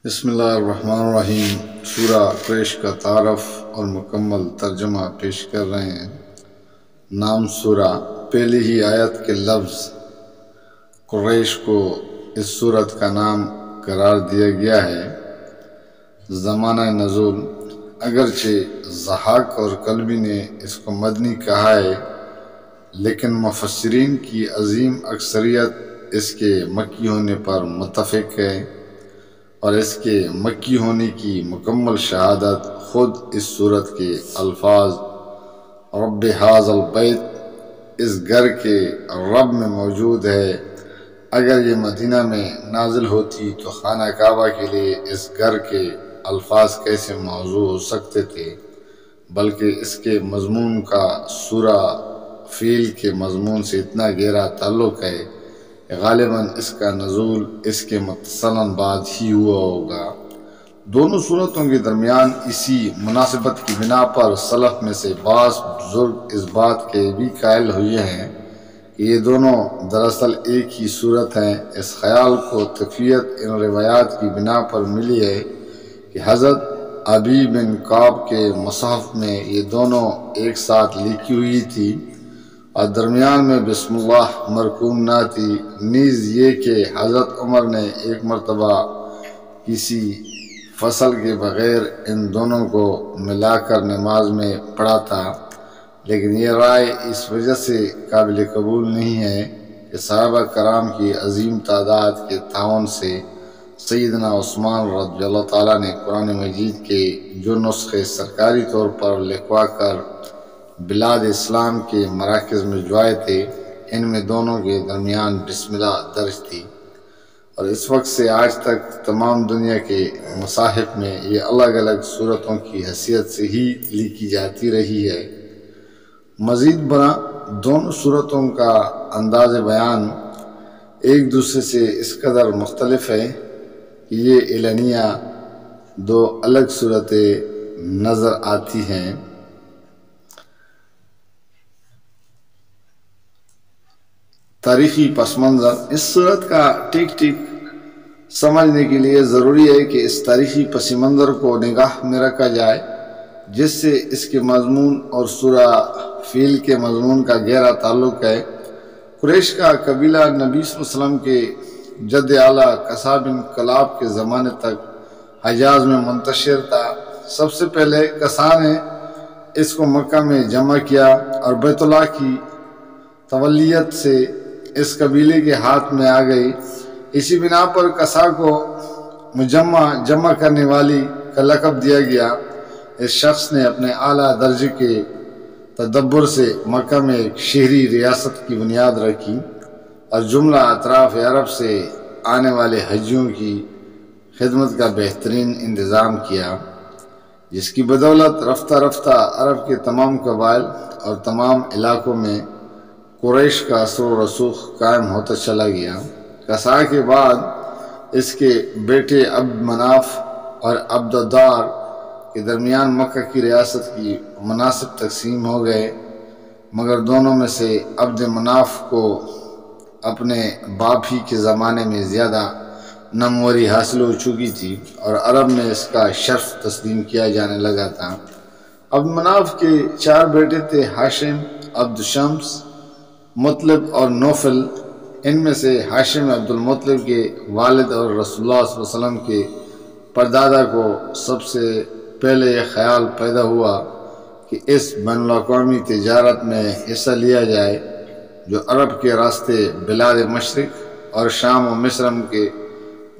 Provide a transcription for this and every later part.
بسم اللہ الرحمن الرحیم۔ سورہ قریش کا تعارف اور مکمل ترجمہ پیش کر رہے ہیں۔ نام سورہ، پہلی ہی آیت کے لفظ قریش کو اس سورت کا نام قرار دیا گیا ہے۔ زمانہ نزول، اگرچہ ضحاک اور قلبی نے اس کو مدنی کہا ہے، لیکن مفسرین کی عظیم اکثریت اس کے مکی ہونے پر متفق ہے، اور اس کے مکی ہونے کی مکمل شہادت خود اس سورت کے الفاظ رب ھذا البیت، اس گھر کے رب میں موجود ہے۔ اگر یہ مدینہ میں نازل ہوتی تو خانہ کعبہ کے لیے اس گھر کے الفاظ کیسے موضوع ہو سکتے تھے، بلکہ اس کے مضمون کا سورہ فیل کے مضمون سے اتنا گہرا تعلق ہے کہ غالباً اس کا نزول اس کے متصلاً بعد ہی ہوا ہوگا۔ دونوں صورتوں کے درمیان اسی مناسبت کی بنا پر سلف میں سے بعض بزرگ اس بات کے بھی قائل ہوئے ہیں کہ یہ دونوں دراصل ایک ہی صورت ہیں۔ اس خیال کو تقویت ان روایات کی بنا پر ملی ہے کہ حضرت ابی بن کعب کے مصحف میں یہ دونوں ایک ساتھ لکھی ہوئی تھی، اور درمیان میں بسم اللہ مرقوم نہ تھی۔ نیز یہ کہ حضرت عمر نے ایک مرتبہ کسی فصل کے بغیر ان دونوں کو ملا کر نماز میں پڑھا تھا، لیکن یہ رائے اس وجہ سے قابل قبول نہیں ہے کہ صحابہ کرام کی عظیم تعداد کے تعاون سے سیدنا عثمان رضی اللہ تعالیٰ نے قرآن مجید کے جو نسخے سرکاری طور پر لکھوا کر بلاد اسلام کے مراکز میں جوائے تھے، ان میں دونوں کے درمیان بسم اللہ درج تھی، اور اس وقت سے آج تک تمام دنیا کے مصاحف میں یہ الگ الگ صورتوں کی حیثیت سے ہی لکھی جاتی رہی ہے۔ مزید برآں دونوں صورتوں کا انداز بیان ایک دوسرے سے اس قدر مختلف ہے کہ یہ اعلانیہ دو الگ صورتیں نظر آتی ہیں۔ تاریخی پس منظر، اس صورت کا ٹھیک سمجھنے کے لیے ضروری ہے کہ اس تاریخی پس منظر کو نگاہ میں رکھا جائے، جس سے اس کے مضمون اور سورہ فیل کے مضمون کا گہرا تعلق ہے۔ قریش کا قبیلہ نبی صلی اللہ علیہ وسلم کے جد اعلیٰ قصا بن کلاب کے زمانے تک حجاز میں منتشر تھا۔ سب سے پہلے قصا نے اس کو مکہ میں جمع کیا، اور بیت اللہ کی تولیت سے اس قبیلے کے ہاتھ میں آ گئی۔ اسی بنا پر قصا کو جمع کرنے والی کا لقب دیا گیا۔ اس شخص نے اپنے اعلیٰ درجے کے تدبر سے مکہ میں ایک شہری ریاست کی بنیاد رکھی، اور جملہ اطراف عرب سے آنے والے حجیوں کی خدمت کا بہترین انتظام کیا، جس کی بدولت رفتہ رفتہ عرب کے تمام قبائل اور تمام علاقوں میں قریش کا اثر و رسوخ قائم ہوتا چلا گیا۔ قصا کے بعد اس کے بیٹے عبد مناف اور عبد الدار کے درمیان مکہ کی ریاست کی مناسب تقسیم ہو گئے، مگر دونوں میں سے عبد مناف کو اپنے باپ ہی کے زمانے میں زیادہ ناموری حاصل ہو چکی تھی، اور عرب میں اس کا شرف تسلیم کیا جانے لگا تھا۔ عبد مناف کے 4 بیٹے تھے: ہاشم، عبد شمس، مطلب اور نوفل۔ ان میں سے ہاشم عبد المطلب کے والد اور رسول اللہ صلی اللہ علیہ وسلم کے پردادا کو سب سے پہلے یہ خیال پیدا ہوا کہ اس بین الاقوامی تجارت میں حصہ لیا جائے جو عرب کے راستے بلاد مشرق اور شام و مصر کے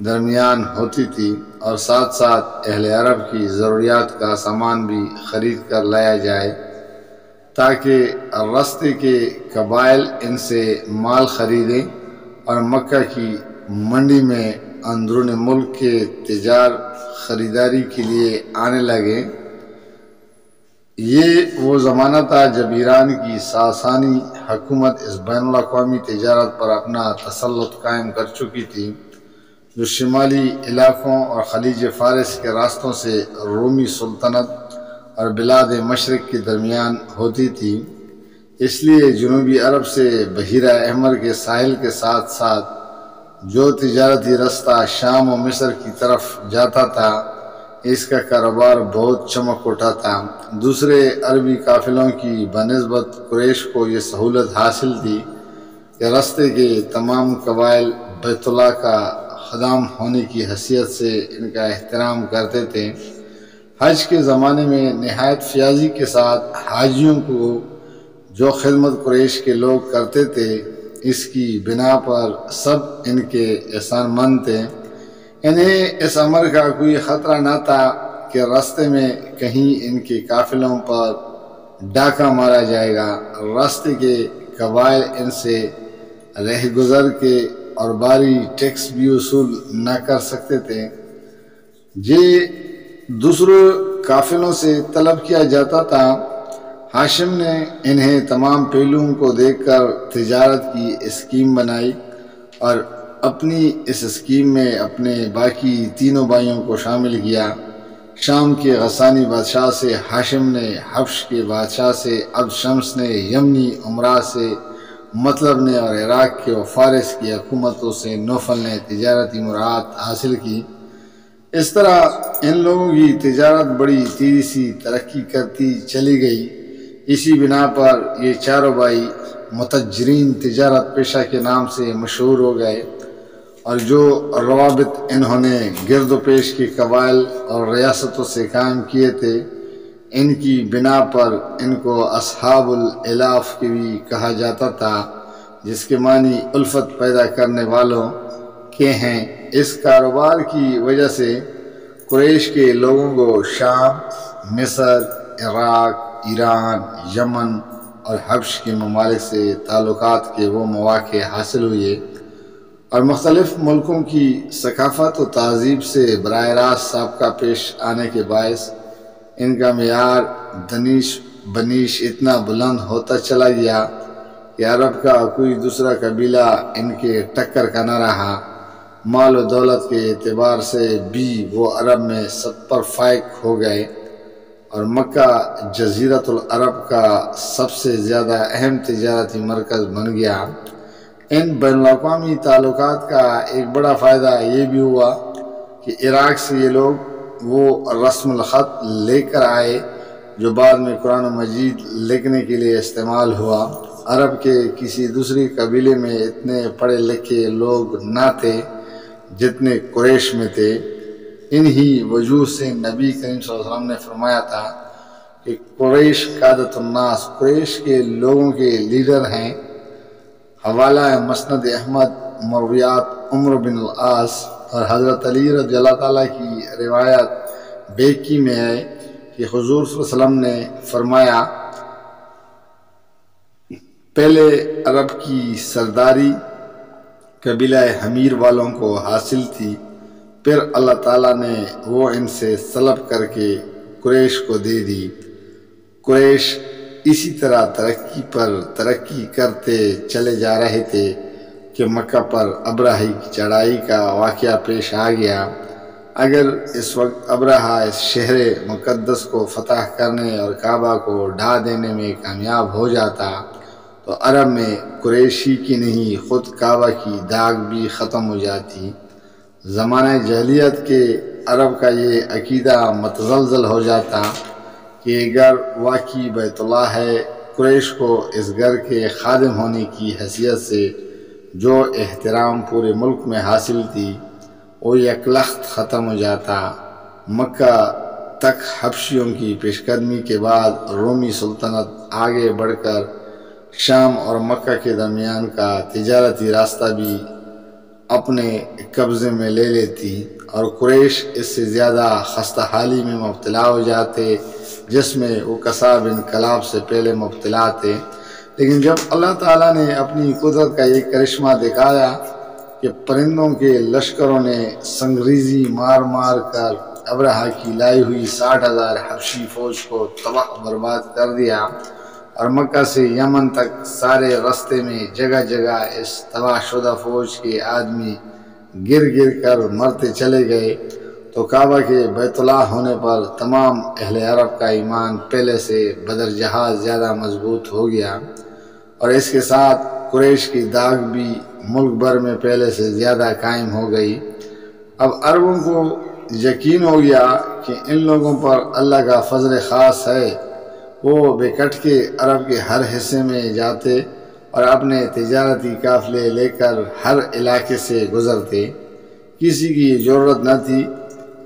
درمیان ہوتی تھی، اور ساتھ ساتھ اہل عرب کی ضروریات کا سامان بھی خرید کر لایا جائے، تاکہ راستے کے قبائل ان سے مال خریدیں اور مکہ کی منڈی میں اندرون ملک کے تجار خریداری کے لیے آنے لگے۔ یہ وہ زمانہ تھا جب ایران کی ساسانی حکومت اس بین الاقوامی تجارت پر اپنا تسلط قائم کر چکی تھی، جو شمالی علاقوں اور خلیج فارس کے راستوں سے رومی سلطنت اور بلاد مشرق کے درمیان ہوتی تھی۔ اس لیے جنوبی عرب سے بحیرہ احمر کے ساحل کے ساتھ ساتھ جو تجارتی رستہ شام و مصر کی طرف جاتا تھا اس کا کاروبار بہت چمک اٹھا تھا۔ دوسرے عربی قافلوں کی بنسبت قریش کو یہ سہولت حاصل تھی کہ راستے کے تمام قبائل بیت اللہ کا خدام ہونے کی حیثیت سے ان کا احترام کرتے تھے۔ حج کے زمانے میں نہایت فیاضی کے ساتھ حاجیوں کو جو خدمت قریش کے لوگ کرتے تھے اس کی بنا پر سب ان کے احسان مند تھے۔ انہیں اس امر کا کوئی خطرہ نہ تھا کہ راستے میں کہیں ان کے قافلوں پر ڈاکہ مارا جائے گا۔ راستے کے قبائل ان سے رہ گزر کے اور باری ٹیکس بھی وصول نہ کر سکتے تھے۔ یہ دوسروں قافلوں سے طلب کیا جاتا تھا۔ ہاشم نے انہیں تمام پہلوؤں کو دیکھ کر تجارت کی اسکیم بنائی اور اپنی اس اسکیم میں اپنے باقی تینوں بھائیوں کو شامل کیا۔ شام کے غسانی بادشاہ سے ہاشم نے، حبش کے بادشاہ سے عبد شمس نے، یمنی امراء سے مطلب نے اور عراق کے و فارس کی حکومتوں سے نوفل نے تجارتی مراعات حاصل کی۔ اس طرح ان لوگوں کی تجارت بڑی تیزی سے ترقی کرتی چلی گئی۔ اسی بنا پر یہ چاروں بھائی متجرین تجارت پیشہ کے نام سے مشہور ہو گئے، اور جو روابط انہوں نے گرد و پیش کے قبائل اور ریاستوں سے قائم کیے تھے ان کی بنا پر ان کو اصحاب الالاف کے بھی کہا جاتا تھا، جس کے معنی الفت پیدا کرنے والوں کے ہیں۔ اس کاروبار کی وجہ سے قریش کے لوگوں کو شام، مصر، عراق، ایران، یمن اور حبش کے ممالک سے تعلقات کے وہ مواقع حاصل ہوئے، اور مختلف ملکوں کی ثقافت و تہذیب سے براہ راست سابقہ پیش آنے کے باعث ان کا معیار دانش بنیش اتنا بلند ہوتا چلا گیا کہ عرب کا کوئی دوسرا قبیلہ ان کے ٹکر کا نہ رہا۔ مال و دولت کے اعتبار سے بھی وہ عرب میں سب پر فائق ہو گئے، اور مکہ جزیرۃ العرب کا سب سے زیادہ اہم تجارتی مرکز بن گیا۔ ان بین الاقوامی تعلقات کا ایک بڑا فائدہ یہ بھی ہوا کہ عراق سے یہ لوگ وہ رسم الخط لے کر آئے جو بعد میں قرآن مجید لکھنے کے لیے استعمال ہوا۔ عرب کے کسی دوسری قبیلے میں اتنے پڑھے لکھے لوگ نہ تھے جتنے قریش میں تھے۔ انہی وجوہ سے نبی کریم صلی اللہ علیہ وسلم نے فرمایا تھا کہ قریش قادۃ الناس، قریش کے لوگوں کے لیڈر ہیں۔ حوالہ مسند احمد، مرویات عمر بن العاص اور حضرت علی رضی اللہ تعالیٰ کی روایت بیکی میں ہے کہ حضور صلی اللہ علیہ وسلم نے فرمایا، پہلے عرب کی سرداری قبیلہ حمیر والوں کو حاصل تھی، پھر اللہ تعالیٰ نے وہ ان سے طلب کر کے قریش کو دے دی۔ قریش اسی طرح ترقی پر ترقی کرتے چلے جا رہے تھے کہ مکہ پر ابرہہ کی چڑھائی کا واقعہ پیش آ گیا۔ اگر اس وقت ابرہہ اس شہر مقدس کو فتح کرنے اور کعبہ کو ڈھا دینے میں کامیاب ہو جاتا تو عرب میں قریشی کی نہیں خود کعبہ کی داغ بھی ختم ہو جاتی۔ زمانہ جاہلیت کے عرب کا یہ عقیدہ متزلزل ہو جاتا کہ یہ گھر واقعی بیت اللہ ہے۔ قریش کو اس گھر کے خادم ہونے کی حیثیت سے جو احترام پورے ملک میں حاصل تھی وہ یک لخت ختم ہو جاتا۔ مکہ تک حبشیوں کی پیش قدمی کے بعد رومی سلطنت آگے بڑھ کر شام اور مکہ کے درمیان کا تجارتی راستہ بھی اپنے قبضے میں لے لیتی، اور قریش اس سے زیادہ خستہ حالی میں مبتلا ہو جاتے جس میں وہ کساب انقلاب سے پہلے مبتلا تھے۔ لیکن جب اللہ تعالیٰ نے اپنی قدرت کا یہ کرشمہ دکھایا کہ پرندوں کے لشکروں نے سنگریزی مار مار کر ابرہہ کی لائی ہوئی 60,000 حبشی فوج کو تباہ برباد کر دیا، اور مکہ سے یمن تک سارے راستے میں جگہ جگہ اس تباہ شدہ فوج کے آدمی گر گر کر مرتے چلے گئے، تو کعبہ کے بیت اللہ ہونے پر تمام اہل عرب کا ایمان پہلے سے بدرجہاز زیادہ مضبوط ہو گیا، اور اس کے ساتھ قریش کی داغ بھی ملک بھر میں پہلے سے زیادہ قائم ہو گئی۔ اب عربوں کو یقین ہو گیا کہ ان لوگوں پر اللہ کا فضل خاص ہے۔ وہ بے کٹ کے عرب کے ہر حصے میں جاتے اور اپنے تجارتی قافلے لے کر ہر علاقے سے گزرتے۔ کسی کی یہ ضرورت نہ تھی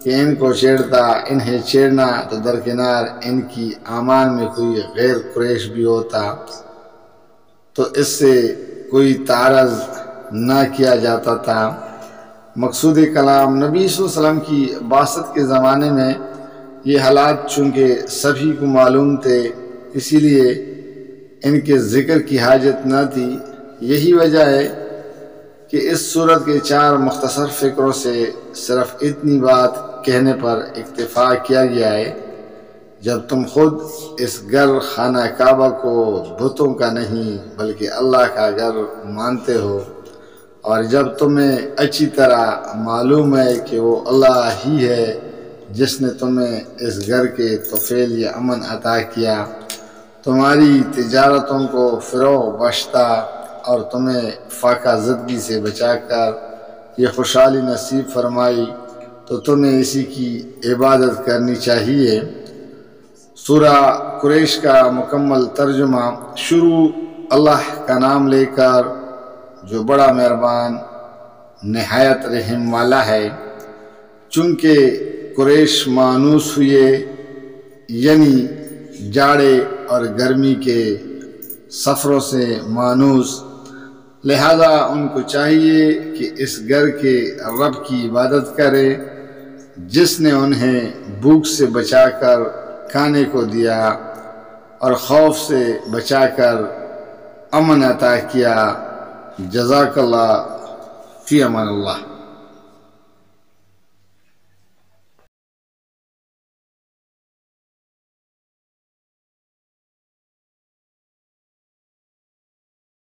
کہ ان کو چھیڑتا، انہیں چھیڑنا تو درکنار ان کی اعمال میں کوئی غیر قریش بھی ہوتا تو اس سے کوئی تعارض نہ کیا جاتا تھا۔ مقصود کلام نبی صلی اللہ علیہ وسلم کی بعثت کے زمانے میں یہ حالات چونکہ سبھی کو معلوم تھے، اسی لیے ان کے ذکر کی حاجت نہ تھی۔ یہی وجہ ہے کہ اس صورت کے 4 مختصر فقروں سے صرف اتنی بات کہنے پر اکتفا کیا گیا ہے: جب تم خود اس گھر خانہ کعبہ کو بتوں کا نہیں بلکہ اللہ کا گھر مانتے ہو، اور جب تمہیں اچھی طرح معلوم ہے کہ وہ اللہ ہی ہے جس نے تمہیں اس گھر کے طفیل یا امن عطا کیا، تمہاری تجارتوں کو فروغ بخشتا اور تمہیں فاقہ زدگی سے بچا کر یہ خوشحالی نصیب فرمائی، تو تمہیں اسی کی عبادت کرنی چاہیے۔ سورہ قریش کا مکمل ترجمہ۔ شروع اللہ کا نام لے کر جو بڑا مہربان نہایت رحم والا ہے۔ چونکہ قریش مانوس ہوئے، یعنی جاڑے اور گرمی کے سفروں سے مانوس، لہذا ان کو چاہیے کہ اس گھر کے رب کی عبادت کرے جس نے انہیں بھوک سے بچا کر کھانے کو دیا اور خوف سے بچا کر امن عطا کیا۔ جزاک اللہ، فی امان اللہ۔